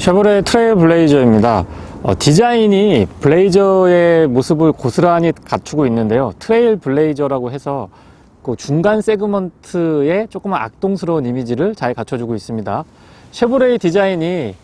쉐보레 트레일 블레이저입니다. 디자인이 블레이저의 모습을 고스란히 갖추고 있는데요. 트레일 블레이저라고 해서 그 중간 세그먼트의 조금만 악동스러운 이미지를 잘 갖춰주고 있습니다. 쉐보레의 디자인이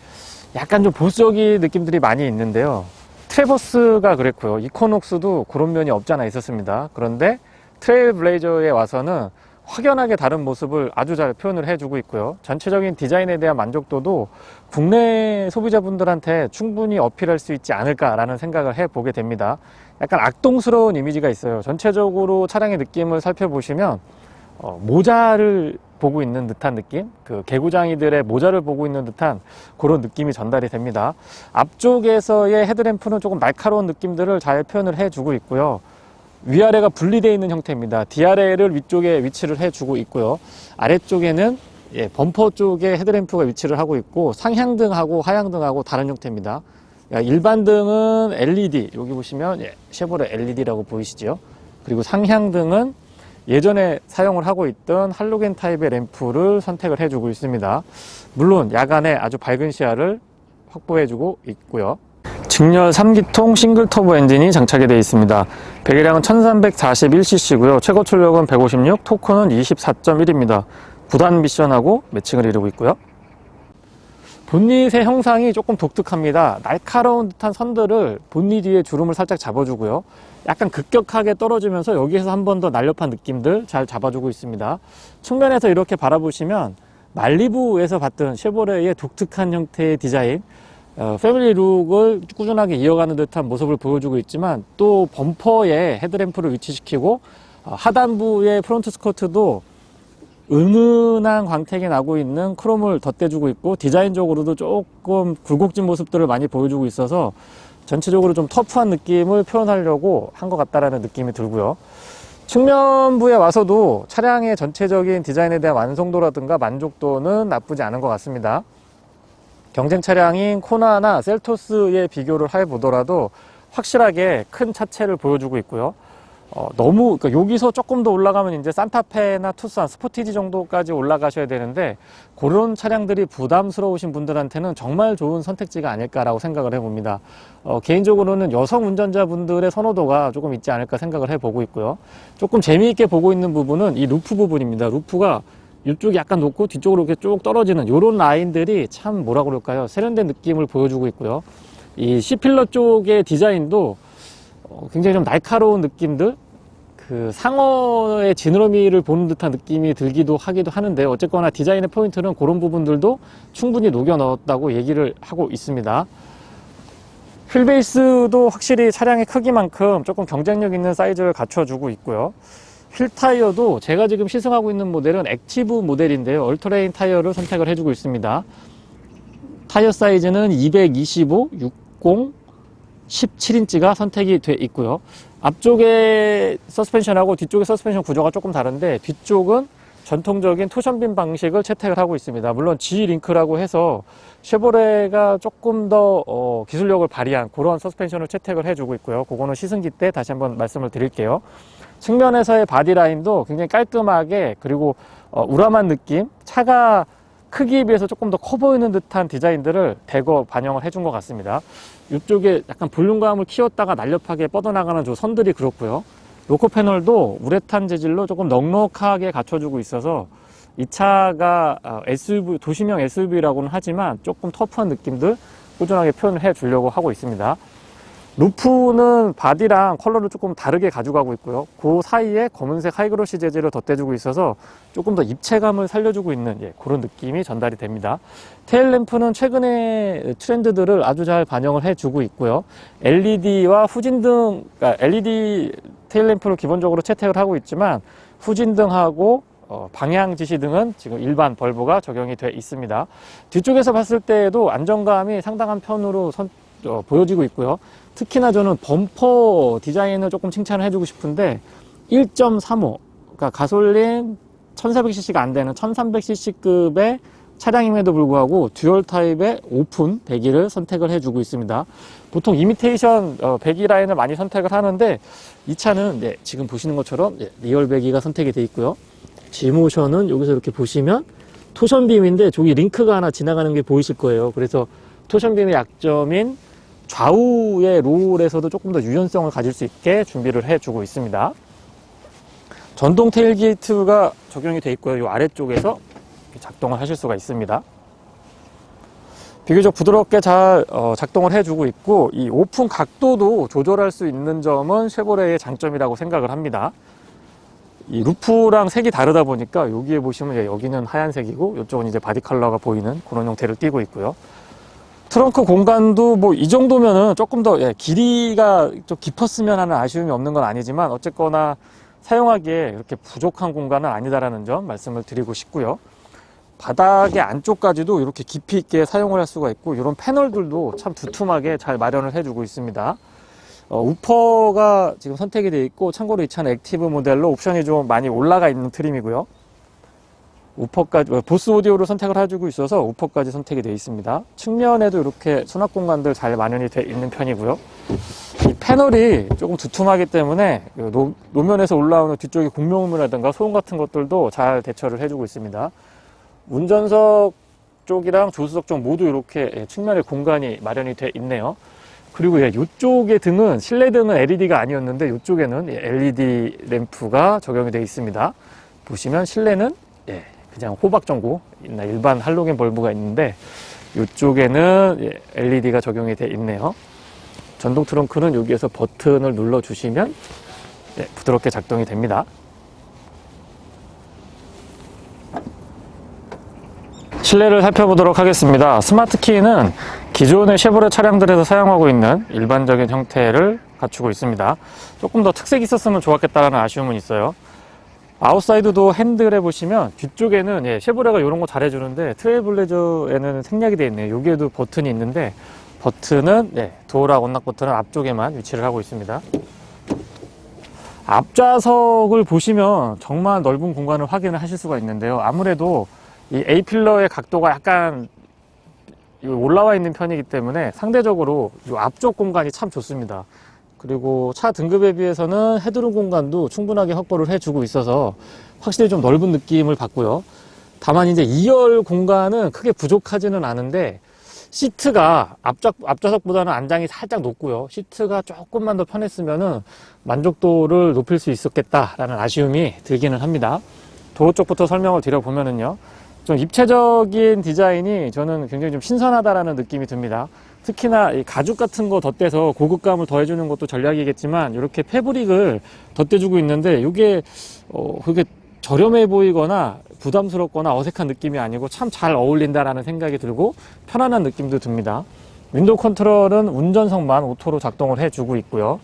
약간 좀 보수적인 느낌들이 많이 있는데요. 트래버스가 그랬고요. 이코녹스도 그런 면이 없지 않아 있었습니다. 그런데 트레일 블레이저에 와서는 확연하게 다른 모습을 아주 잘 표현을 해주고 있고요. 전체적인 디자인에 대한 만족도도 국내 소비자분들한테 충분히 어필할 수 있지 않을까라는 생각을 해보게 됩니다. 약간 악동스러운 이미지가 있어요. 전체적으로 차량의 느낌을 살펴보시면 모자를 보고 있는 듯한 느낌, 그 개구장이들의 모자를 보고 있는 듯한 그런 느낌이 전달이 됩니다. 앞쪽에서의 헤드램프는 조금 날카로운 느낌들을 잘 표현을 해주고 있고요. 위아래가 분리되어 있는 형태입니다. DRL을 위쪽에 위치를 해주고 있고요. 아래쪽에는 범퍼 쪽에 헤드램프가 위치를 하고 있고, 상향등하고 하향등하고 다른 형태입니다. 일반 등은 LED, 여기 보시면 쉐보레 LED라고 보이시죠? 그리고 상향등은 예전에 사용을 하고 있던 할로겐 타입의 램프를 선택을 해주고 있습니다. 물론 야간에 아주 밝은 시야를 확보해주고 있고요. 직렬 3기통 싱글 터보 엔진이 장착이 되어 있습니다. 배기량은 1341cc고요. 최고 출력은 156, 토크는 24.1입니다. 9단 미션하고 매칭을 이루고 있고요. 본닛의 형상이 조금 독특합니다. 날카로운 듯한 선들을 본닛 위에 주름을 살짝 잡아주고요. 약간 급격하게 떨어지면서 여기에서 한 번 더 날렵한 느낌들 잘 잡아주고 있습니다. 측면에서 이렇게 바라보시면 말리부에서 봤던 쉐보레의 독특한 형태의 디자인, 패밀리 룩을 꾸준하게 이어가는 듯한 모습을 보여주고 있지만, 또 범퍼에 헤드램프를 위치시키고 하단부의 프론트 스커트도 은은한 광택이 나고 있는 크롬을 덧대주고 있고, 디자인적으로도 조금 굴곡진 모습들을 많이 보여주고 있어서 전체적으로 좀 터프한 느낌을 표현하려고 한 것 같다라는 느낌이 들고요. 측면부에 와서도 차량의 전체적인 디자인에 대한 완성도라든가 만족도는 나쁘지 않은 것 같습니다. 경쟁 차량인 코나나 셀토스에 비교를 해보더라도 확실하게 큰 차체를 보여주고 있고요. 그러니까 여기서 조금 더 올라가면 이제 산타페나 투싼, 스포티지 정도까지 올라가셔야 되는데, 그런 차량들이 부담스러우신 분들한테는 정말 좋은 선택지가 아닐까라고 생각을 해봅니다. 개인적으로는 여성 운전자분들의 선호도가 조금 있지 않을까 생각을 해보고 있고요. 조금 재미있게 보고 있는 부분은 이 루프 부분입니다. 루프가 이쪽이 약간 높고 뒤쪽으로 이렇게 쭉 떨어지는 이런 라인들이 참 뭐라 그럴까요? 세련된 느낌을 보여주고 있고요. 이 C필러 쪽의 디자인도 굉장히 좀 날카로운 느낌들, 그 상어의 지느러미를 보는 듯한 느낌이 들기도 하기도 하는데, 어쨌거나 디자인의 포인트는 그런 부분들도 충분히 녹여 넣었다고 얘기를 하고 있습니다. 휠베이스도 확실히 차량의 크기만큼 조금 경쟁력 있는 사이즈를 갖춰주고 있고요. 휠 타이어도 제가 지금 시승하고 있는 모델은 액티브 모델인데요. 얼터레인 타이어를 선택을 해주고 있습니다. 타이어 사이즈는 225, 60, 17인치가 선택이 돼 있고요. 앞쪽의 서스펜션하고 뒤쪽의 서스펜션 구조가 조금 다른데, 뒤쪽은 전통적인 토션빔 방식을 채택을 하고 있습니다. 물론 G링크라고 해서 쉐보레가 조금 더 기술력을 발휘한 그런 서스펜션을 채택을 해주고 있고요. 그거는 시승기 때 다시 한번 말씀을 드릴게요. 측면에서의 바디라인도 굉장히 깔끔하게, 그리고 우람한 느낌, 차가 크기에 비해서 조금 더 커 보이는 듯한 디자인들을 대거 반영을 해준 것 같습니다. 이쪽에 약간 볼륨감을 키웠다가 날렵하게 뻗어나가는 저 선들이 그렇고요. 로커 패널도 우레탄 재질로 조금 넉넉하게 갖춰주고 있어서 이 차가 SUV, 도시명 SUV라고는 하지만 조금 터프한 느낌들 꾸준하게 표현을 해 주려고 하고 있습니다. 루프는 바디랑 컬러를 조금 다르게 가져가고 있고요. 그 사이에 검은색 하이그로시 재질을 덧대주고 있어서 조금 더 입체감을 살려주고 있는 그런 느낌이 전달이 됩니다. 테일램프는 최근의 트렌드들을 아주 잘 반영을 해주고 있고요. LED와 후진등, 그러니까 LED 테일램프를 기본적으로 채택을 하고 있지만, 후진등하고 방향 지시등은 지금 일반 벌브가 적용이 돼 있습니다. 뒤쪽에서 봤을 때에도 안정감이 상당한 편으로 보여지고 있고요. 특히나 저는 범퍼 디자인을 조금 칭찬을 해주고 싶은데, 1.35, 그러니까 가솔린 1400cc가 안 되는 1300cc급의 차량임에도 불구하고 듀얼 타입의 오픈 배기를 선택을 해주고 있습니다. 보통 이미테이션 배기 라인을 많이 선택을 하는데, 이 차는 지금 보시는 것처럼 리얼 배기가 선택이 되어 있고요. G모션은 여기서 이렇게 보시면 토션빔인데 저기 링크가 하나 지나가는 게 보이실 거예요. 그래서 토션빔의 약점인 좌우의 롤에서도 조금 더 유연성을 가질 수 있게 준비를 해주고 있습니다. 전동 테일게이트가 적용이 되어 있고요. 이 아래쪽에서 작동을 하실 수가 있습니다. 비교적 부드럽게 잘 작동을 해주고 있고, 이 오픈 각도도 조절할 수 있는 점은 쉐보레의 장점이라고 생각을 합니다. 이 루프랑 색이 다르다 보니까 여기에 보시면 여기는 하얀색이고 이쪽은 이제 바디 컬러가 보이는 그런 형태를 띠고 있고요. 트렁크 공간도 뭐 이 정도면은 조금 더 길이가 좀 깊었으면 하는 아쉬움이 없는 건 아니지만, 어쨌거나 사용하기에 이렇게 부족한 공간은 아니다라는 점 말씀을 드리고 싶고요. 바닥의 안쪽까지도 이렇게 깊이 있게 사용을 할 수가 있고, 이런 패널들도 참 두툼하게 잘 마련을 해주고 있습니다. 우퍼가 지금 선택이 되어 있고, 참고로 이 차는 액티브 모델로 옵션이 좀 많이 올라가 있는 트림이고요. 우퍼까지, 보스 오디오로 선택을 해주고 있어서 우퍼까지 선택이 되어 있습니다. 측면에도 이렇게 수납 공간들 잘 마련이 되어 있는 편이고요. 이 패널이 조금 두툼하기 때문에 노면에서 올라오는 뒤쪽의 공명음이라든가 소음 같은 것들도 잘 대처를 해주고 있습니다. 운전석 쪽이랑 조수석 쪽 모두 이렇게 측면에 공간이 마련이 되어 있네요. 그리고 이쪽의 등은, 실내 등은 LED가 아니었는데 이쪽에는 LED 램프가 적용이 되어 있습니다. 보시면 실내는 그냥 호박 전구, 일반 할로겐 벌브가 있는데 이쪽에는 LED가 적용이 되어 있네요. 전동 트렁크는 여기에서 버튼을 눌러 주시면 부드럽게 작동이 됩니다. 실내를 살펴보도록 하겠습니다. 스마트 키는 기존의 쉐보레 차량들에서 사용하고 있는 일반적인 형태를 갖추고 있습니다. 조금 더 특색이 있었으면 좋았겠다는 아쉬움은 있어요. 아웃사이드도 핸들에 보시면 뒤쪽에는 쉐보레가 이런 거 잘해주는데, 트레일블레저에는 생략이 되어 있네요. 여기에도 버튼이 있는데, 버튼은 도어락 언락 버튼은 앞쪽에만 위치를 하고 있습니다. 앞좌석을 보시면 정말 넓은 공간을 확인을 하실 수가 있는데요. 아무래도 이 A필러의 각도가 약간 올라와 있는 편이기 때문에 상대적으로 이 앞쪽 공간이 참 좋습니다. 그리고 차 등급에 비해서는 헤드룸 공간도 충분하게 확보를 해주고 있어서 확실히 좀 넓은 느낌을 받고요. 다만 이제 2열 공간은 크게 부족하지는 않은데, 시트가 앞좌석보다는 안장이 살짝 높고요. 시트가 조금만 더 편했으면은 만족도를 높일 수 있었겠다라는 아쉬움이 들기는 합니다. 도어 쪽부터 설명을 드려보면은요, 좀 입체적인 디자인이 저는 굉장히 좀 신선하다라는 느낌이 듭니다. 특히나 이 가죽 같은 거 덧대서 고급감을 더해주는 것도 전략이겠지만, 이렇게 패브릭을 덧대주고 있는데 이게 그게 저렴해 보이거나 부담스럽거나 어색한 느낌이 아니고 참 잘 어울린다라는 생각이 들고 편안한 느낌도 듭니다. 윈도우 컨트롤은 운전석만 오토로 작동을 해주고 있고요.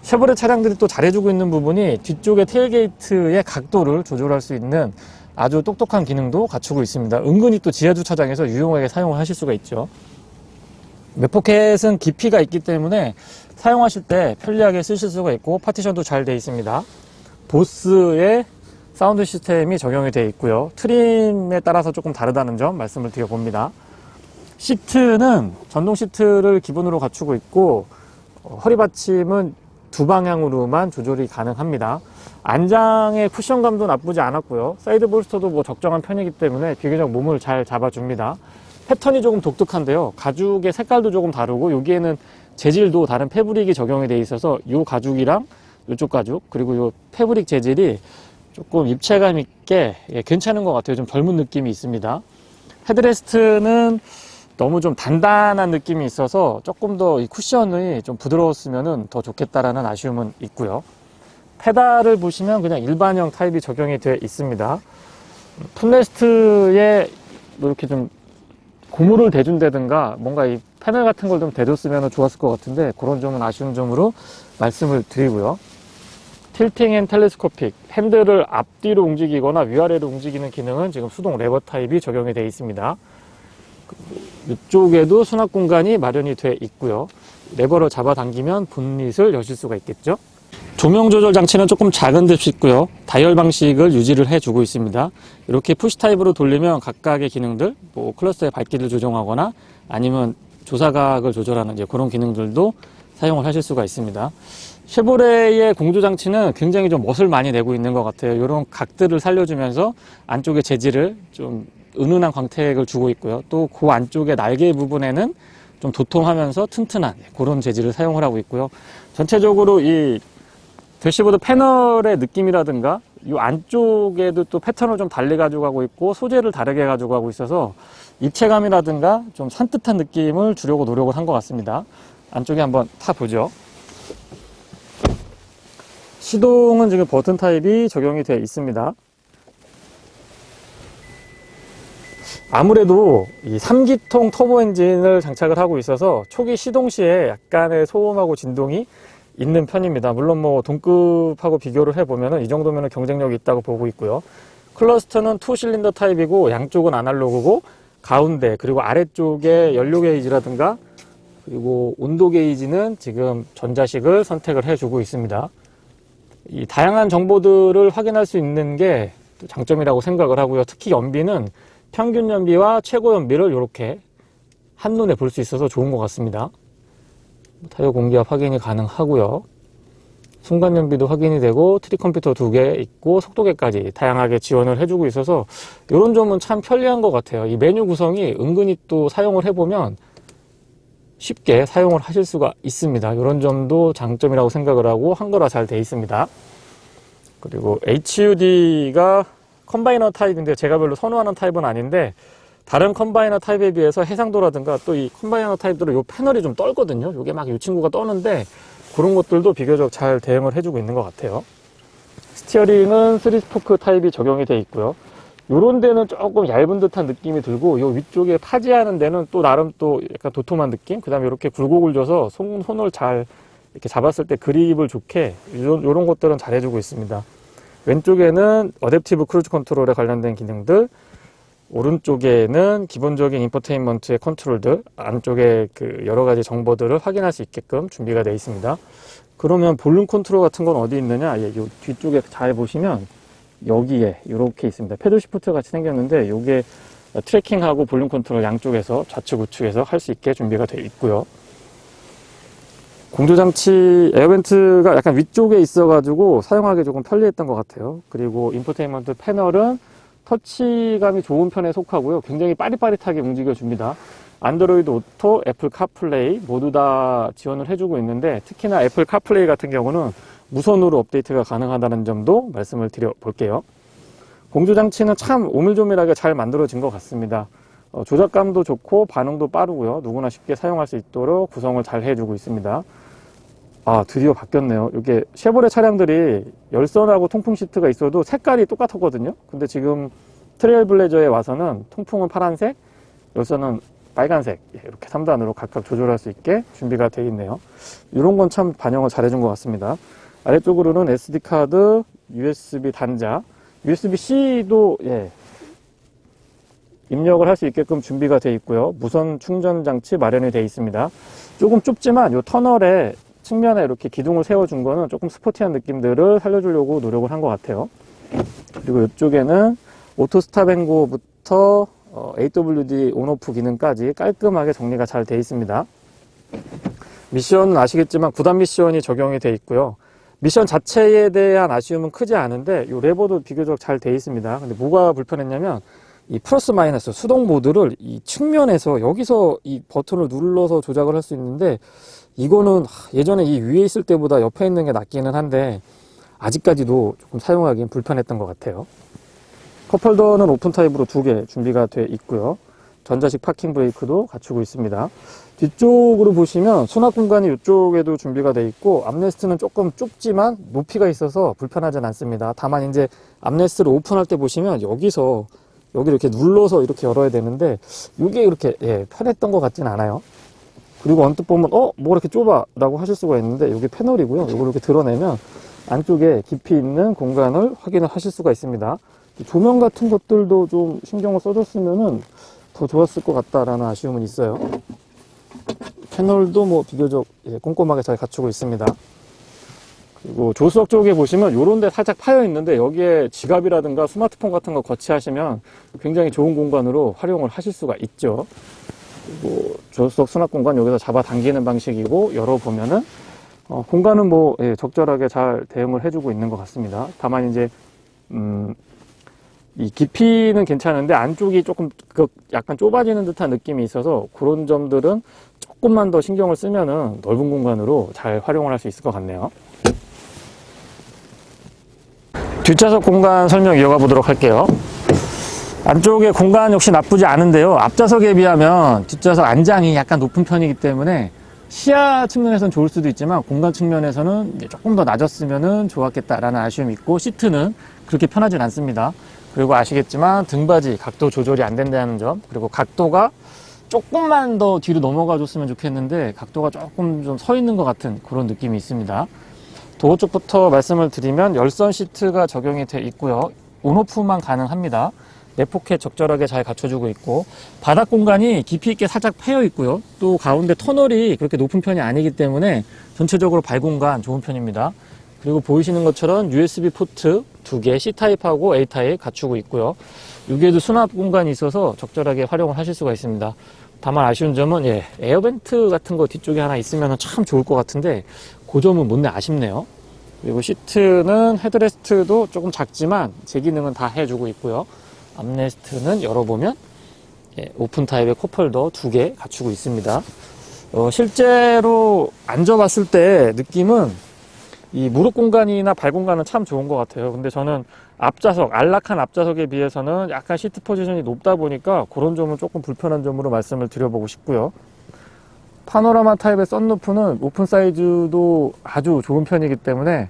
쉐보레 차량들이 또 잘해주고 있는 부분이 뒤쪽의 테일게이트의 각도를 조절할 수 있는 아주 똑똑한 기능도 갖추고 있습니다. 은근히 또 지하주차장에서 유용하게 사용을 하실 수가 있죠. 맵포켓은 깊이가 있기 때문에 사용하실 때 편리하게 쓰실 수가 있고, 파티션도 잘 되어 있습니다. 보스의 사운드 시스템이 적용이 되어 있고요. 트림에 따라서 조금 다르다는 점 말씀을 드려봅니다. 시트는 전동 시트를 기본으로 갖추고 있고, 허리 받침은 두 방향으로만 조절이 가능합니다. 안장의 쿠션감도 나쁘지 않았고요. 사이드 볼스터도 뭐 적정한 편이기 때문에 비교적 몸을 잘 잡아줍니다. 패턴이 조금 독특한데요. 가죽의 색깔도 조금 다르고, 여기에는 재질도 다른 패브릭이 적용이 되어 있어서 이 가죽이랑 이쪽 가죽, 그리고 이 패브릭 재질이 조금 입체감 있게 괜찮은 것 같아요. 좀 젊은 느낌이 있습니다. 헤드레스트는 너무 좀 단단한 느낌이 있어서 조금 더 이 쿠션이 좀 부드러웠으면 더 좋겠다라는 아쉬움은 있고요. 페달을 보시면 그냥 일반형 타입이 적용이 되어 있습니다. 풋레스트에 이렇게 좀 고무를 대준다든가 뭔가 이 패널 같은 걸 좀 대줬으면 좋았을 것 같은데, 그런 점은 아쉬운 점으로 말씀을 드리고요. 틸팅 앤 텔레스코픽, 핸들을 앞뒤로 움직이거나 위아래로 움직이는 기능은 지금 수동 레버 타입이 적용이 되어 있습니다. 이쪽에도 수납 공간이 마련이 되어 있고요. 레버를 잡아당기면 본닛을 여실 수가 있겠죠. 조명 조절 장치는 조금 작은 듯 싶고요. 다이얼 방식을 유지를 해주고 있습니다. 이렇게 푸시 타입으로 돌리면 각각의 기능들, 뭐 클러스의 밝기를 조정하거나 아니면 조사각을 조절하는 이제 그런 기능들도 사용을 하실 수가 있습니다. 쉐보레의 공조 장치는 굉장히 좀 멋을 많이 내고 있는 것 같아요. 이런 각들을 살려주면서 안쪽의 재질을 좀 은은한 광택을 주고 있고요. 또 그 안쪽의 날개 부분에는 좀 도톰하면서 튼튼한 그런 재질을 사용을 하고 있고요. 전체적으로 이 대시보드 패널의 느낌이라든가 이 안쪽에도 또 패턴을 좀 달리 가지고 가고 있고 소재를 다르게 가지고 가고 있어서 입체감이라든가 좀 산뜻한 느낌을 주려고 노력을 한 것 같습니다. 안쪽에 한번 타보죠. 시동은 지금 버튼 타입이 적용이 되어 있습니다. 아무래도 이 3기통 터보 엔진을 장착을 하고 있어서 초기 시동 시에 약간의 소음하고 진동이 있는 편입니다. 물론 뭐 동급하고 비교를 해보면 이 정도면 경쟁력이 있다고 보고 있고요. 클러스터는 2실린더 타입이고 양쪽은 아날로그고 가운데 그리고 아래쪽에 연료 게이지라든가 그리고 온도 게이지는 지금 전자식을 선택을 해주고 있습니다. 이 다양한 정보들을 확인할 수 있는 게 장점이라고 생각을 하고요. 특히 연비는 평균 연비와 최고 연비를 이렇게 한눈에 볼 수 있어서 좋은 것 같습니다. 타이어 공기압 확인이 가능하고요. 순간 연비도 확인이 되고 트릭 컴퓨터 2개 있고 속도계까지 다양하게 지원을 해주고 있어서 이런 점은 참 편리한 것 같아요. 이 메뉴 구성이 은근히 또 사용을 해보면 쉽게 사용을 하실 수가 있습니다. 이런 점도 장점이라고 생각을 하고 한글화 잘 돼 있습니다. 그리고 HUD가 컴바이너 타입인데 제가 별로 선호하는 타입은 아닌데 다른 컴바이너 타입에 비해서 해상도라든가 또 이 컴바이너 타입들은 이 패널이 좀 떨거든요. 이게 막 이 친구가 떠는데 그런 것들도 비교적 잘 대응을 해주고 있는 것 같아요. 스티어링은 3스포크 타입이 적용이 되어 있고요. 요런 데는 조금 얇은 듯한 느낌이 들고 요 위쪽에 파지하는 데는 또 나름 또 약간 도톰한 느낌, 그 다음에 이렇게 굴곡을 줘서 손을 잘 이렇게 잡았을 때 그립을 좋게 요런 것들은 잘 해주고 있습니다. 왼쪽에는 어댑티브 크루즈 컨트롤에 관련된 기능들, 오른쪽에는 기본적인 인포테인먼트의 컨트롤들, 안쪽에 그 여러 가지 정보들을 확인할 수 있게끔 준비가 되어 있습니다. 그러면 볼륨 컨트롤 같은 건 어디 있느냐? 요 뒤쪽에 잘 보시면 여기에 이렇게 있습니다. 패드 시프트 같이 생겼는데 이게 트래킹하고 볼륨 컨트롤 양쪽에서 좌측 우측에서 할 수 있게 준비가 되어 있고요. 공조장치 에어벤트가 약간 위쪽에 있어가지고 사용하기 조금 편리했던 것 같아요. 그리고 인포테인먼트 패널은 터치감이 좋은 편에 속하고요. 굉장히 빠릿빠릿하게 움직여줍니다. 안드로이드 오토, 애플 카플레이 모두 다 지원을 해주고 있는데 특히나 애플 카플레이 같은 경우는 무선으로 업데이트가 가능하다는 점도 말씀을 드려볼게요. 공조장치는 참 오밀조밀하게 잘 만들어진 것 같습니다. 조작감도 좋고 반응도 빠르고요. 누구나 쉽게 사용할 수 있도록 구성을 잘 해주고 있습니다. 아, 드디어 바뀌었네요. 이게 쉐보레 차량들이 열선하고 통풍 시트가 있어도 색깔이 똑같았거든요. 근데 지금 트레일블레저에 와서는 통풍은 파란색, 열선은 빨간색, 이렇게 3단으로 각각 조절할 수 있게 준비가 되어 있네요. 이런 건 참 반영을 잘 해준 것 같습니다. 아래쪽으로는 SD카드, USB 단자, USB-C도 입력을 할 수 있게끔 준비가 되어 있고요. 무선 충전 장치 마련이 되어 있습니다. 조금 좁지만 이 터널에 측면에 이렇게 기둥을 세워준 거는 조금 스포티한 느낌들을 살려주려고 노력을 한 것 같아요. 그리고 이쪽에는 오토 스탑앤고부터 AWD 온오프 기능까지 깔끔하게 정리가 잘 되어 있습니다. 미션은 아시겠지만 9단 미션이 적용이 되어 있고요. 미션 자체에 대한 아쉬움은 크지 않은데 이 레버도 비교적 잘 되어 있습니다. 근데 뭐가 불편했냐면 이 플러스 마이너스 수동 모드를 이 측면에서 여기서 이 버튼을 눌러서 조작을 할 수 있는데 이거는 예전에 이 위에 있을 때보다 옆에 있는 게 낫기는 한데 아직까지도 조금 사용하기는 불편했던 것 같아요. 컵홀더는 오픈 타입으로 2개 준비가 되어 있고요. 전자식 파킹 브레이크도 갖추고 있습니다. 뒤쪽으로 보시면 수납 공간이 이쪽에도 준비가 되어 있고 암레스트는 조금 좁지만 높이가 있어서 불편하진 않습니다. 다만 이제 암레스트를 오픈할 때 보시면 여기서 여기 이렇게 눌러서 이렇게 열어야 되는데 이게 그렇게 편했던 것 같진 않아요. 그리고 언뜻 보면 뭐가 이렇게 좁아 라고 하실 수가 있는데 이게 패널이고요. 이걸 이렇게 드러내면 안쪽에 깊이 있는 공간을 확인을 하실 수가 있습니다. 조명 같은 것들도 좀 신경을 써줬으면은 더 좋았을 것 같다라는 아쉬움은 있어요. 패널도 뭐 비교적 꼼꼼하게 잘 갖추고 있습니다. 그리고 조수석 쪽에 보시면 요런 데 살짝 파여 있는데 여기에 지갑이라든가 스마트폰 같은 거 거치하시면 굉장히 좋은 공간으로 활용을 하실 수가 있죠. 그리고 조수석 수납 공간 여기서 잡아 당기는 방식이고 열어보면은 공간은 뭐 적절하게 잘 대응을 해주고 있는 것 같습니다. 다만 이제 이 깊이는 괜찮은데 안쪽이 조금 약간 좁아지는 듯한 느낌이 있어서 그런 점들은 조금만 더 신경을 쓰면은 넓은 공간으로 잘 활용을 할 수 있을 것 같네요. 뒷좌석 공간 설명 이어가 보도록 할게요. 안쪽에 공간 역시 나쁘지 않은데요. 앞좌석에 비하면 뒷좌석 안장이 약간 높은 편이기 때문에 시야 측면에서는 좋을 수도 있지만 공간 측면에서는 조금 더 낮았으면 좋았겠다라는 아쉬움이 있고, 시트는 그렇게 편하진 않습니다. 그리고 아시겠지만 등받이 각도 조절이 안 된다는 점, 그리고 각도가 조금만 더 뒤로 넘어가 줬으면 좋겠는데 각도가 조금 좀 서 있는 것 같은 그런 느낌이 있습니다. 도어 쪽부터 말씀을 드리면 열선 시트가 적용이 되어 있고요. 온오프만 가능합니다. 내포켓 적절하게 잘 갖춰주고 있고, 바닥 공간이 깊이 있게 살짝 패여 있고요. 또 가운데 터널이 그렇게 높은 편이 아니기 때문에 전체적으로 발 공간 좋은 편입니다. 그리고 보이시는 것처럼 USB 포트 2개, C타입하고 A타입 갖추고 있고요. 여기에도 수납 공간이 있어서 적절하게 활용을 하실 수가 있습니다. 다만 아쉬운 점은 에어벤트 같은 거 뒤쪽에 하나 있으면 참 좋을 것 같은데 그 점은 못내 아쉽네요. 그리고 시트는 헤드레스트도 조금 작지만 제 기능은 다 해주고 있고요. 암레스트는 열어보면 오픈 타입의 컵홀더 2개 갖추고 있습니다. 실제로 앉아봤을 때 느낌은 이 무릎 공간이나 발 공간은 참 좋은 것 같아요. 근데 저는 앞좌석, 안락한 앞좌석에 비해서는 약간 시트 포지션이 높다 보니까 그런 점은 조금 불편한 점으로 말씀을 드려보고 싶고요. 파노라마 타입의 썬루프는 오픈 사이즈도 아주 좋은 편이기 때문에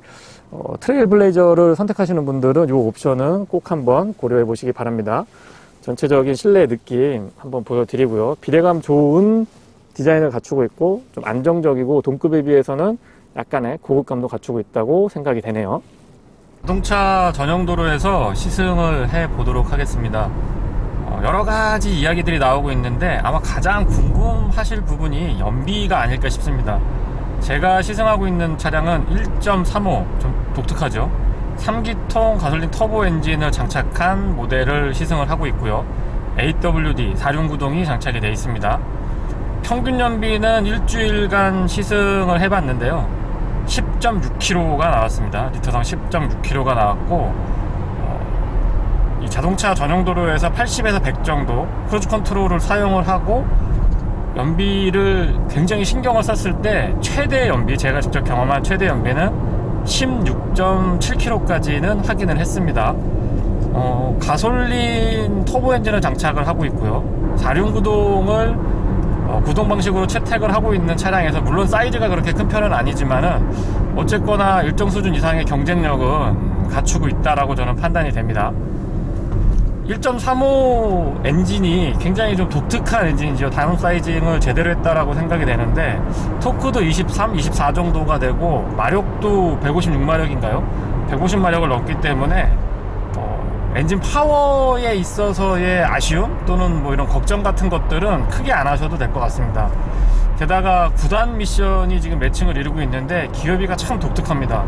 트레일블레이저를 선택하시는 분들은 이 옵션은 꼭 한번 고려해 보시기 바랍니다. 전체적인 실내 느낌 한번 보여드리고요. 비례감 좋은 디자인을 갖추고 있고 좀 안정적이고 동급에 비해서는 약간의 고급감도 갖추고 있다고 생각이 되네요. 자동차 전용 도로에서 시승을 해 보도록 하겠습니다. 여러 가지 이야기들이 나오고 있는데 아마 가장 궁금하실 부분이 연비가 아닐까 싶습니다. 제가 시승하고 있는 차량은 1.35, 좀 독특하죠. 3기통 가솔린 터보 엔진을 장착한 모델을 시승을 하고 있고요. AWD 4륜구동이 장착이 되어 있습니다. 평균 연비는 일주일간 시승을 해봤는데요. 10.6km가 나왔습니다. 리터당 10.6km가 나왔고, 이 자동차 전용 도로에서 80에서 100 정도 크루즈 컨트롤을 사용을 하고 연비를 굉장히 신경을 썼을 때 최대 연비, 제가 직접 경험한 최대 연비는 16.7km까지는 확인을 했습니다. 가솔린 터보 엔진을 장착을 하고 있고요. 4륜구동을 구동 방식으로 채택을 하고 있는 차량에서, 물론 사이즈가 그렇게 큰 편은 아니지만은 어쨌거나 일정 수준 이상의 경쟁력은 갖추고 있다라고 저는 판단이 됩니다. 1.35 엔진이 굉장히 좀 독특한 엔진이죠. 다운 사이징을 제대로 했다라고 생각이 되는데, 토크도 23, 24 정도가 되고 마력도 156마력인가요? 150마력을 넘기 때문에 엔진 파워에 있어서의 아쉬움 또는 뭐 이런 걱정 같은 것들은 크게 안 하셔도 될 것 같습니다. 게다가 9단 미션이 지금 매칭을 이루고 있는데 기어비가 참 독특합니다.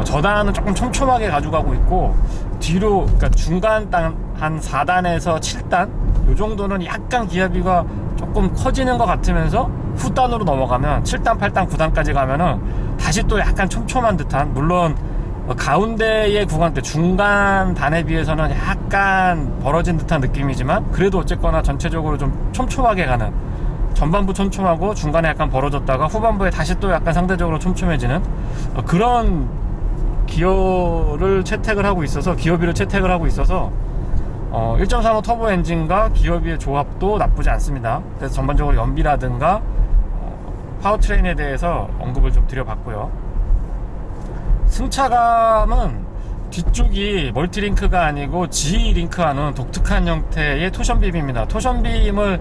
저단은 조금 촘촘하게 가져가고 있고, 뒤로 그러니까 중간 단 한 4단에서 7단 요 정도는 약간 기어비가 조금 커지는 것 같으면서 후단으로 넘어가면 7단, 8단, 9단까지 가면은 다시 또 약간 촘촘한 듯한, 물론 가운데의 구간대 중간 단에 비해서는 약간 벌어진 듯한 느낌이지만 그래도 어쨌거나 전체적으로 좀 촘촘하게 가는, 전반부 촘촘하고 중간에 약간 벌어졌다가 후반부에 다시 또 약간 상대적으로 촘촘해지는 그런 기어를 채택을 하고 있어서, 기어비를 채택을 하고 있어서 1.35 터보 엔진과 기어비의 조합도 나쁘지 않습니다. 그래서 전반적으로 연비라든가 파워트레인에 대해서 언급을 좀 드려봤고요. 승차감은 뒤쪽이 멀티링크가 아니고 G링크하는 독특한 형태의 토션빔입니다. 토션빔을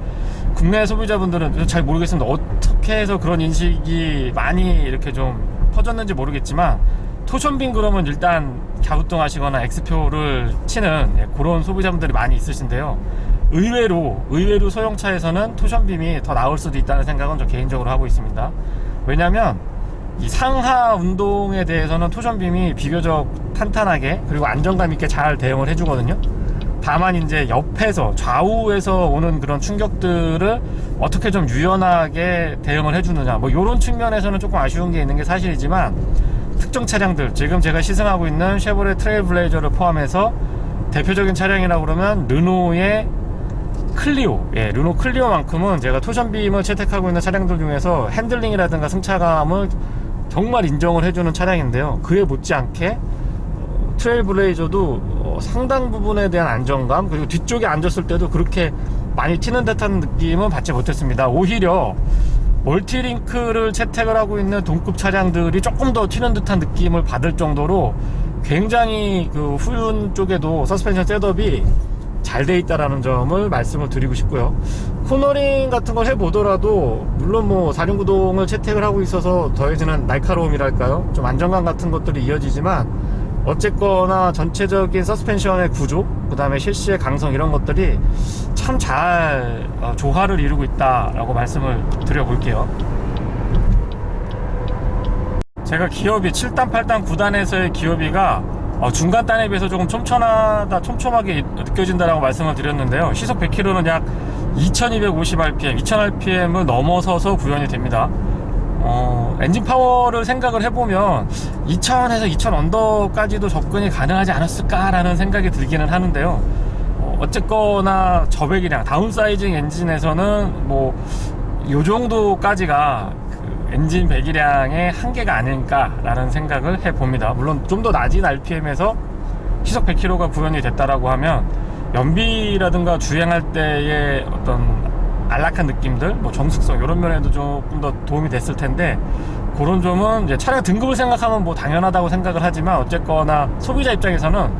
국내 소비자분들은 잘 모르겠습니다. 어떻게 해서 그런 인식이 많이 이렇게 좀 퍼졌는지 모르겠지만, 토션빔 그러면 일단 갸우뚱 하시거나 X표를 치는 그런 소비자분들이 많이 있으신데요. 의외로 소형차에서는 토션빔이 더 나을 수도 있다는 생각은 저 개인적으로 하고 있습니다. 왜냐면 이 상하 운동에 대해서는 토션빔이 비교적 탄탄하게 그리고 안정감 있게 잘 대응을 해주거든요. 다만 이제 옆에서 좌우에서 오는 그런 충격들을 어떻게 좀 유연하게 대응을 해주느냐, 뭐 이런 측면에서는 조금 아쉬운 게 있는 게 사실이지만, 특정 차량들, 지금 제가 시승하고 있는 쉐보레 트레일블레이저를 포함해서 대표적인 차량이라고 그러면 르노의 클리오, 르노 클리오만큼은 제가 토션빔을 채택하고 있는 차량들 중에서 핸들링이라든가 승차감을 정말 인정을 해주는 차량인데요. 그에 못지않게 트레일블레이저도 상당 부분에 대한 안정감, 그리고 뒤쪽에 앉았을 때도 그렇게 많이 튀는 듯한 느낌은 받지 못했습니다. 오히려 멀티링크를 채택을 하고 있는 동급 차량들이 조금 더 튀는 듯한 느낌을 받을 정도로 굉장히 그 후륜 쪽에도 서스펜션 셋업이 잘 돼 있다라는 점을 말씀을 드리고 싶고요. 코너링 같은 걸 해보더라도 물론 뭐 4륜구동을 채택을 하고 있어서 더해지는 날카로움이랄까요, 좀 안정감 같은 것들이 이어지지만 어쨌거나 전체적인 서스펜션의 구조, 그 다음에 실시의 강성, 이런 것들이 참 잘 조화를 이루고 있다라고 말씀을 드려볼게요. 제가 기어비 7단, 8단, 9단에서의 기어비가 중간 단에 비해서 조금 촘촘하게 느껴진다라고 말씀을 드렸는데요. 시속 100km는 약 2250rpm, 2000rpm을 넘어서서 구현이 됩니다. 엔진 파워를 생각을 해보면 2000에서 2000 언더까지도 접근이 가능하지 않았을까라는 생각이 들기는 하는데요. 어쨌거나 저배기량, 다운사이징 엔진에서는 뭐 요 정도까지가 엔진 배기량의 한계가 아닐까라는 생각을 해봅니다. 물론 좀 더 낮은 RPM에서 시속 100km가 구현이 됐다라고 하면 연비라든가 주행할 때의 어떤 안락한 느낌들, 뭐 정숙성, 이런 면에도 조금 더 도움이 됐을 텐데, 그런 점은 이제 차량 등급을 생각하면 뭐 당연하다고 생각을 하지만 어쨌거나 소비자 입장에서는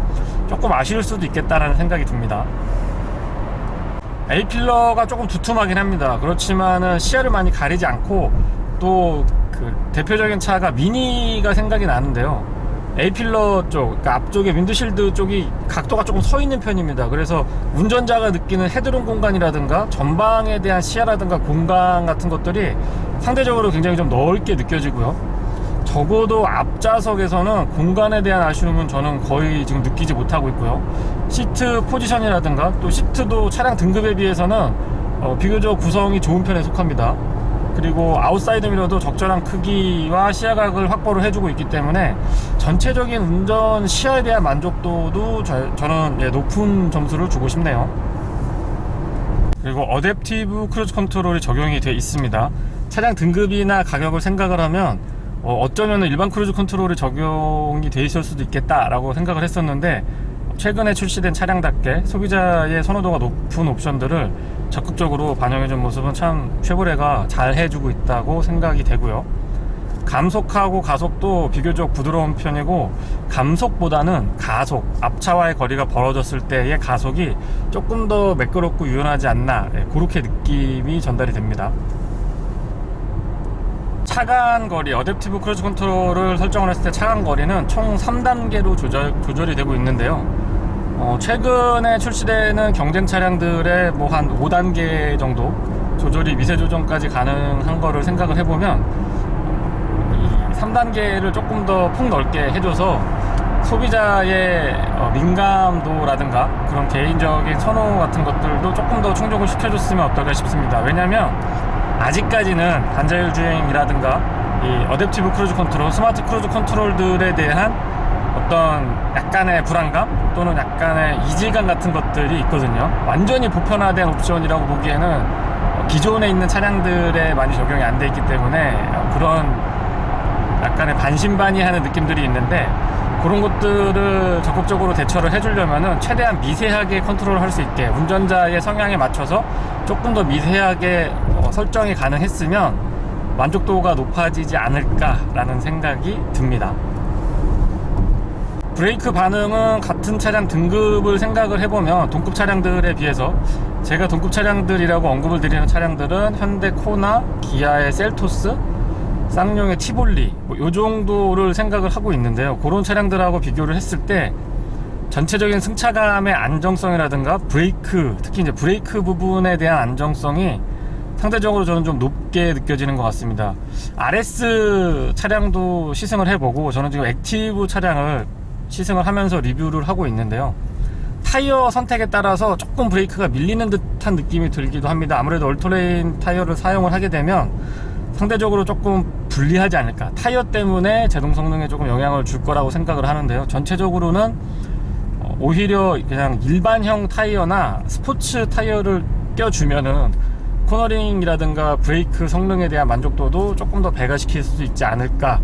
조금 아쉬울 수도 있겠다라는 생각이 듭니다. A필러가 조금 두툼하긴 합니다. 그렇지만은 시야를 많이 가리지 않고, 또 그 대표적인 차가 미니가 생각이 나는데요. A필러 쪽, 그러니까 앞쪽에 윈드실드 쪽이 각도가 조금 서 있는 편입니다. 그래서 운전자가 느끼는 헤드룸 공간이라든가 전방에 대한 시야라든가 공간 같은 것들이 상대적으로 굉장히 좀 넓게 느껴지고요. 적어도 앞좌석에서는 공간에 대한 아쉬움은 저는 거의 지금 느끼지 못하고 있고요. 시트 포지션이라든가 또 시트도 차량 등급에 비해서는 비교적 구성이 좋은 편에 속합니다. 그리고 아웃사이드 미러도 적절한 크기와 시야각을 확보를 해주고 있기 때문에 전체적인 운전 시야에 대한 만족도도 저는 높은 점수를 주고 싶네요. 그리고 어댑티브 크루즈 컨트롤이 적용이 되어 있습니다. 차량 등급이나 가격을 생각을 하면 어쩌면 일반 크루즈 컨트롤이 적용이 되어 있을 수도 있겠다라고 생각을 했었는데, 최근에 출시된 차량답게 소비자의 선호도가 높은 옵션들을 적극적으로 반영해준 모습은 참 쉐보레가 잘 해주고 있다고 생각이 되고요. 감속하고 가속도 비교적 부드러운 편이고, 감속보다는 가속, 앞차와의 거리가 벌어졌을 때의 가속이 조금 더 매끄럽고 유연하지 않나, 그렇게 느낌이 전달이 됩니다. 차간 거리, 어댑티브 크루즈 컨트롤을 설정을 했을 때 차간 거리는 총 3단계로 조절이 되고 있는데요. 최근에 출시되는 경쟁 차량들의 뭐 한 5단계 정도 조절이 미세 조정까지 가능한 거를 생각을 해보면, 이 3단계를 조금 더 폭넓게 해줘서 소비자의 민감도라든가 그런 개인적인 선호 같은 것들도 조금 더 충족을 시켜줬으면 어떨까 싶습니다. 왜냐면 아직까지는 반자율 주행이라든가 이 어댑티브 크루즈 컨트롤, 스마트 크루즈 컨트롤들에 대한 어떤 약간의 불안감 또는 약간의 이질감 같은 것들이 있거든요. 완전히 보편화된 옵션이라고 보기에는 기존에 있는 차량들에 많이 적용이 안 돼 있기 때문에 그런 약간의 반신반의하는 느낌들이 있는데, 그런 것들을 적극적으로 대처를 해주려면은 최대한 미세하게 컨트롤할 수 있게 운전자의 성향에 맞춰서 조금 더 미세하게 설정이 가능했으면 만족도가 높아지지 않을까라는 생각이 듭니다. 브레이크 반응은 같은 차량 등급을 생각을 해보면 동급 차량들에 비해서, 제가 동급 차량들이라고 언급을 드리는 차량들은 현대 코나, 기아의 셀토스, 쌍용의 티볼리, 요 정도를 생각을 하고 있는데요. 그런 차량들하고 비교를 했을 때 전체적인 승차감의 안정성이라든가 브레이크, 특히 이제 브레이크 부분에 대한 안정성이 상대적으로 저는 좀 높게 느껴지는 것 같습니다. RS 차량도 시승을 해보고, 저는 지금 액티브 차량을 시승을 하면서 리뷰를 하고 있는데요. 타이어 선택에 따라서 조금 브레이크가 밀리는 듯한 느낌이 들기도 합니다. 아무래도 얼토레인 타이어를 사용을 하게 되면 상대적으로 조금 불리하지 않을까, 타이어 때문에 제동 성능에 조금 영향을 줄 거라고 생각을 하는데요. 전체적으로는 오히려 그냥 일반형 타이어나 스포츠 타이어를 껴주면은 코너링이라든가 브레이크 성능에 대한 만족도도 조금 더 배가시킬 수 있지 않을까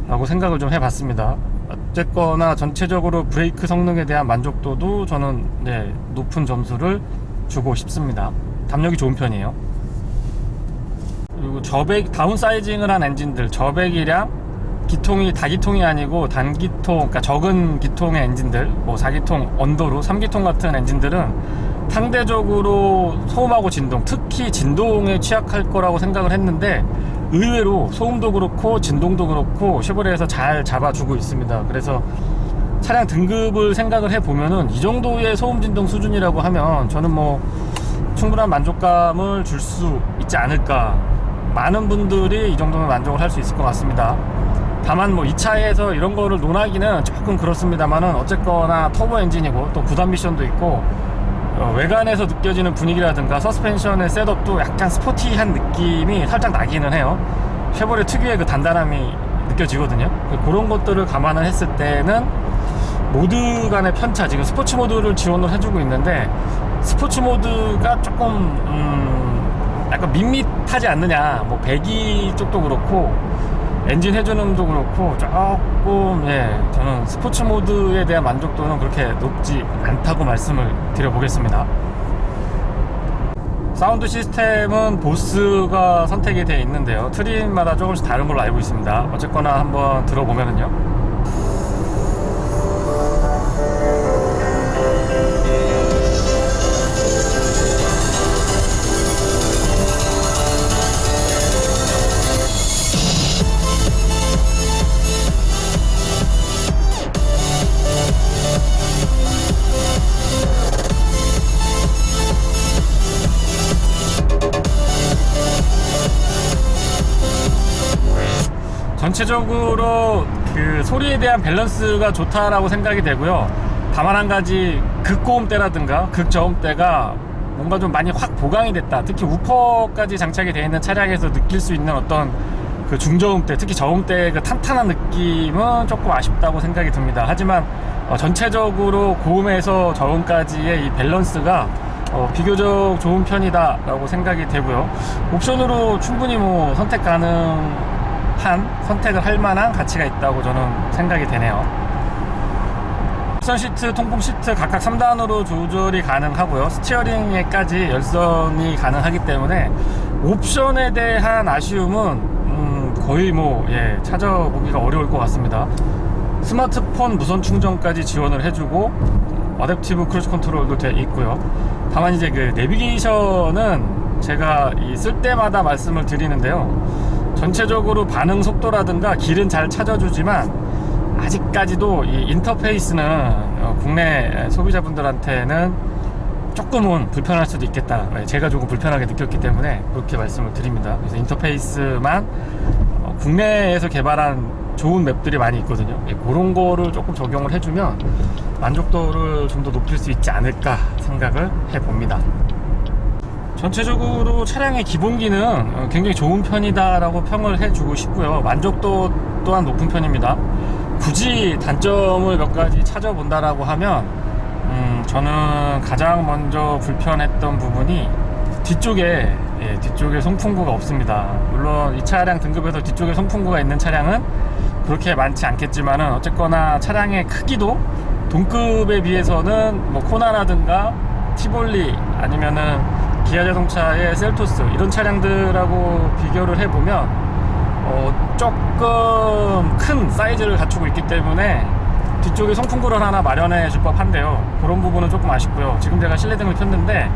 라고 생각을 좀 해봤습니다. 어쨌거나 전체적으로 브레이크 성능에 대한 만족도도 저는 높은 점수를 주고 싶습니다. 담력이 좋은 편이에요. 그리고 저백 다운사이징을 한 엔진들, 저배기량 기통이 다기통이 아니고 단기통, 그러니까 적은 기통의 엔진들, 뭐 4기통 언더로 3기통 같은 엔진들은 상대적으로 소음하고 진동, 특히 진동에 취약할 거라고 생각을 했는데 의외로 소음도 그렇고 진동도 그렇고 쉐보레에서 잘 잡아주고 있습니다. 그래서 차량 등급을 생각을 해보면은 이 정도의 소음 진동 수준이라고 하면 저는 뭐 충분한 만족감을 줄 수 있지 않을까. 많은 분들이 이 정도면 만족을 할 수 있을 것 같습니다. 다만 뭐 이 차에서 이런 거를 논하기는 조금 그렇습니다만은 어쨌거나 터보 엔진이고 또 9단 미션도 있고 외관에서 느껴지는 분위기라든가 서스펜션의 셋업도 약간 스포티한 느낌이 살짝 나기는 해요. 쉐보레 특유의 그 단단함이 느껴지거든요. 그런 것들을 감안을 했을 때는 모드 간의 편차, 지금 스포츠 모드를 지원을 해주고 있는데 스포츠 모드가 조금 약간 밋밋하지 않느냐. 뭐 배기 쪽도 그렇고 엔진 회전음도 그렇고 조금 저는 스포츠 모드에 대한 만족도는 그렇게 높지 않다고 말씀을 드려보겠습니다. 사운드 시스템은 보스가 선택이 되어 있는데요, 트림마다 조금씩 다른 걸로 알고 있습니다. 어쨌거나 한번 들어보면은요, 전체적으로 그 소리에 대한 밸런스가 좋다라고 생각이 되고요. 다만 한 가지 극고음대라든가 극저음대가 뭔가 좀 많이 확 보강이 됐다. 특히 우퍼까지 장착이 되어 있는 차량에서 느낄 수 있는 어떤 그 중저음대, 특히 저음대의 그 탄탄한 느낌은 조금 아쉽다고 생각이 듭니다. 하지만 전체적으로 고음에서 저음까지의 이 밸런스가 비교적 좋은 편이다 라고 생각이 되고요. 옵션으로 충분히 뭐 선택을 할 만한 가치가 있다고 저는 생각이 되네요. 열선 시트, 통풍 시트 각각 3단으로 조절이 가능하고요. 스티어링에까지 열선이 가능하기 때문에 옵션에 대한 아쉬움은 거의 찾아보기가 어려울 것 같습니다. 스마트폰 무선 충전까지 지원을 해주고 어댑티브 크루즈 컨트롤도 되어 있고요. 다만 이제 그 내비게이션은 제가 쓸 때마다 말씀을 드리는데요, 전체적으로 반응 속도라든가 길은 잘 찾아주지만 아직까지도 이 인터페이스는 국내 소비자분들한테는 조금은 불편할 수도 있겠다. 제가 조금 불편하게 느꼈기 때문에 그렇게 말씀을 드립니다. 그래서 인터페이스만 국내에서 개발한 좋은 맵들이 많이 있거든요. 그런 거를 조금 적용을 해주면 만족도를 좀 더 높일 수 있지 않을까 생각을 해봅니다. 전체적으로 차량의 기본 기능 굉장히 좋은 편이다 라고 평을 해주고 싶고요. 만족도 또한 높은 편입니다. 굳이 단점을 몇 가지 찾아본다라고 하면 저는 가장 먼저 불편했던 부분이 뒤쪽에 송풍구가 없습니다. 물론 이 차량 등급에서 뒤쪽에 송풍구가 있는 차량은 그렇게 많지 않겠지만은 어쨌거나 차량의 크기도 동급에 비해서는 뭐 코나라든가 티볼리 아니면은 기아자동차의 셀토스 이런 차량들하고 비교를 해보면 조금 큰 사이즈를 갖추고 있기 때문에 뒤쪽에 송풍구를 하나 마련해 줄 법한데요. 그런 부분은 조금 아쉽고요. 지금 제가 실내등을 켰는데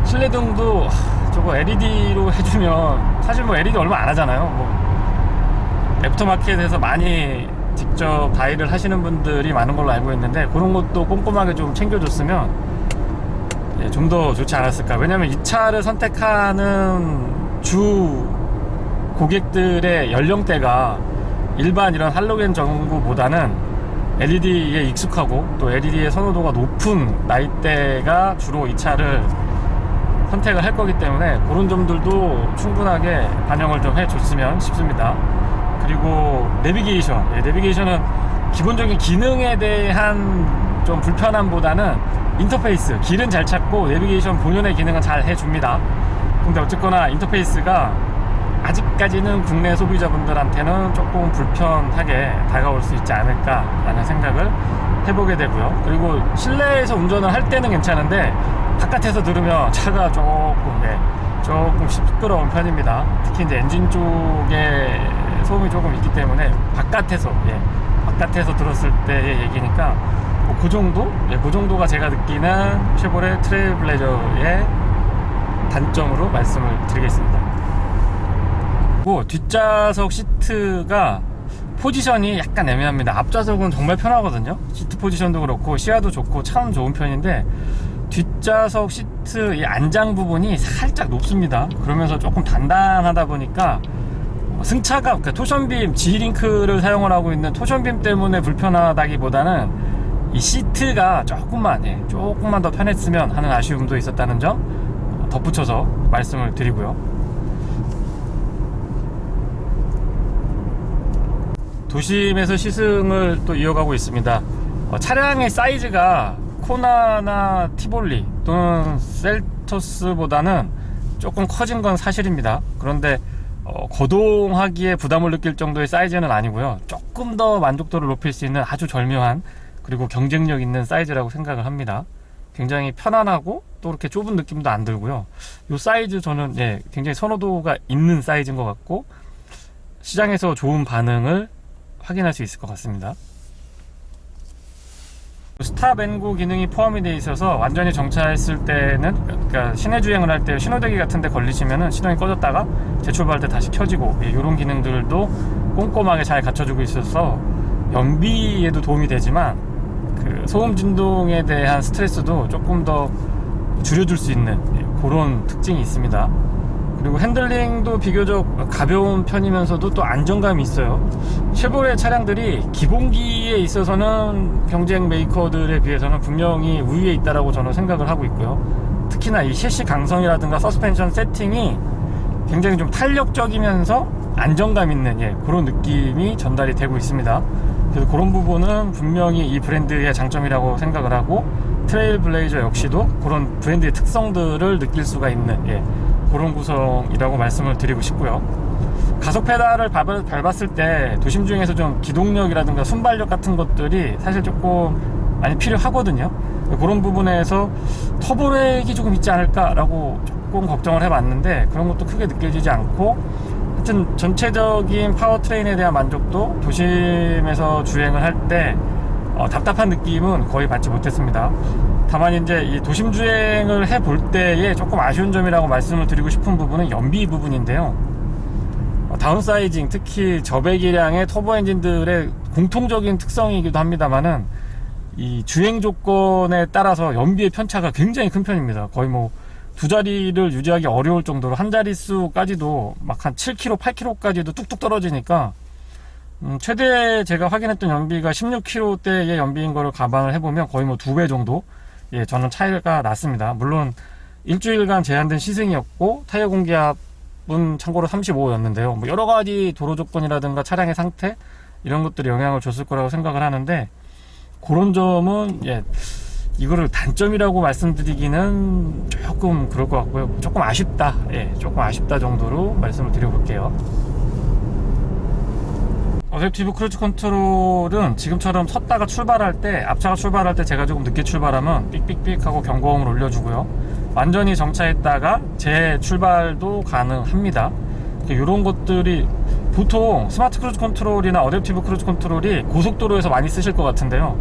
실내등도 저거 LED로 해주면 사실 뭐 LED 얼마 안 하잖아요. 뭐 애프터마켓에서 많이 직접 다이를 하시는 분들이 많은 걸로 알고 있는데 그런 것도 꼼꼼하게 좀 챙겨줬으면 좀 더 좋지 않았을까. 왜냐면 이 차를 선택하는 주 고객들의 연령대가 일반 이런 할로겐 전구보다는 LED에 익숙하고 또 LED의 선호도가 높은 나이대가 주로 이 차를 선택을 할 거기 때문에 그런 점들도 충분하게 반영을 좀 해줬으면 싶습니다. 그리고 내비게이션은 기본적인 기능에 대한 좀 불편함보다는 인터페이스, 길은 잘 찾고 내비게이션 본연의 기능은 잘 해줍니다. 근데 어쨌거나 인터페이스가 아직까지는 국내 소비자분들한테는 조금 불편하게 다가올 수 있지 않을까 라는 생각을 해보게 되고요. 그리고 실내에서 운전을 할 때는 괜찮은데 바깥에서 들으면 차가 조금 시끄러운 편입니다. 특히 이제 엔진 쪽에 소음이 조금 있기 때문에 바깥에서 들었을 때의 얘기니까 그 정도? 그 정도가 제가 느끼는 쉐보레 트레일블레이저의 단점으로 말씀을 드리겠습니다. 그리고 뒷좌석 시트가 포지션이 약간 애매합니다. 앞좌석은 정말 편하거든요. 시트 포지션도 그렇고 시야도 좋고 참 좋은 편인데 뒷좌석 시트 이 안장 부분이 살짝 높습니다. 그러면서 조금 단단하다 보니까 승차감, 그러니까 토션빔, G링크를 사용을 하고 있는 토션빔 때문에 불편하다기보다는 이 시트가 조금만 더 편했으면 하는 아쉬움도 있었다는 점 덧붙여서 말씀을 드리고요. 도심에서 시승을 또 이어가고 있습니다. 차량의 사이즈가 코나나 티볼리 또는 셀토스보다는 조금 커진 건 사실입니다. 그런데 거동하기에 부담을 느낄 정도의 사이즈는 아니고요. 조금 더 만족도를 높일 수 있는 아주 절묘한 그리고 경쟁력 있는 사이즈라고 생각을 합니다. 굉장히 편안하고 또 이렇게 좁은 느낌도 안 들고요. 이 사이즈 저는 굉장히 선호도가 있는 사이즈인 것 같고 시장에서 좋은 반응을 확인할 수 있을 것 같습니다. 스탑 앤 고 기능이 포함이 되어 있어서 완전히 정차했을 때는, 그러니까 시내 주행을 할 때 신호대기 같은 데 걸리시면은 시동이 꺼졌다가 재출발할 때 다시 켜지고 이런 기능들도 꼼꼼하게 잘 갖춰주고 있어서 연비에도 도움이 되지만 그 소음 진동에 대한 스트레스도 조금 더 줄여줄 수 있는 그런 특징이 있습니다. 그리고 핸들링도 비교적 가벼운 편이면서도 또 안정감이 있어요. 쉐보레 차량들이 기본기에 있어서는 경쟁 메이커들에 비해서는 분명히 우위에 있다라고 저는 생각을 하고 있고요. 특히나 이 셰시 강성이라든가 서스펜션 세팅이 굉장히 좀 탄력적이면서 안정감 있는 그런 느낌이 전달이 되고 있습니다. 그래서 그런 부분은 분명히 이 브랜드의 장점이라고 생각을 하고 트레일블레이저 역시도 그런 브랜드의 특성들을 느낄 수가 있는 그런 구성이라고 말씀을 드리고 싶고요. 가속 페달을 밟았을 때 도심 중에서 좀 기동력이라든가 순발력 같은 것들이 사실 조금 많이 필요하거든요. 그런 부분에서 터보렉이 조금 있지 않을까라고 조금 걱정을 해봤는데 그런 것도 크게 느껴지지 않고 하여튼 전체적인 파워트레인에 대한 만족도, 도심에서 주행을 할 때 답답한 느낌은 거의 받지 못했습니다. 다만 이제 이 도심 주행을 해볼 때에 조금 아쉬운 점이라고 말씀을 드리고 싶은 부분은 연비 부분인데요. 다운사이징, 특히 저배기량의 터보 엔진들의 공통적인 특성이기도 합니다만은 이 주행 조건에 따라서 연비의 편차가 굉장히 큰 편입니다. 거의 두 자리를 유지하기 어려울 정도로 한 자릿수까지도 막 한 7km, 8km까지도 뚝뚝 떨어지니까 최대 제가 확인했던 연비가 16km대의 연비인 거를 감안을 해보면 거의 2배 정도 저는 차이가 났습니다. 물론 일주일간 제한된 시승이었고 타이어 공기압은 참고로 35였는데요. 여러 가지 도로 조건이라든가 차량의 상태 이런 것들이 영향을 줬을 거라고 생각을 하는데 그런 점은 이거를 단점이라고 말씀드리기는 조금 그럴 것 같고요. 조금 아쉽다. 조금 아쉽다 정도로 말씀을 드려볼게요. 어댑티브 크루즈 컨트롤은 지금처럼 섰다가 출발할 때, 앞차가 출발할 때 제가 조금 늦게 출발하면 삑삑삑 하고 경고음을 올려주고요. 완전히 정차했다가 재출발도 가능합니다. 이런 것들이 보통 스마트 크루즈 컨트롤이나 어댑티브 크루즈 컨트롤이 고속도로에서 많이 쓰실 것 같은데요.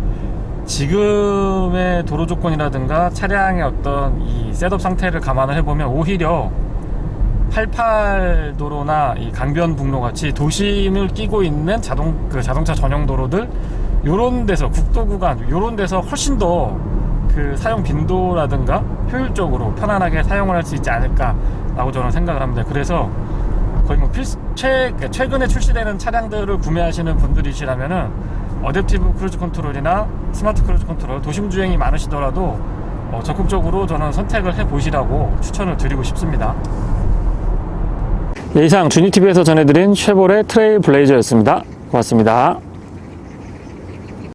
지금의 도로 조건이라든가 차량의 어떤 이 셋업 상태를 감안을 해보면 오히려 88도로나 이 강변북로 같이 도심을 끼고 있는 자동차 전용 도로들 요런 데서 국도 구간 요런 데서 훨씬 더 그 사용 빈도라든가 효율적으로 편안하게 사용을 할 수 있지 않을까 라고 저는 생각을 합니다. 그래서 거의 최근에 출시되는 차량들을 구매하시는 분들이시라면은 어댑티브 크루즈 컨트롤이나 스마트 크루즈 컨트롤 도심 주행이 많으시더라도 적극적으로 저는 선택을 해 보시라고 추천을 드리고 싶습니다. 이상 주니TV에서 전해드린 쉐보레 트레일블레이저였습니다. 고맙습니다.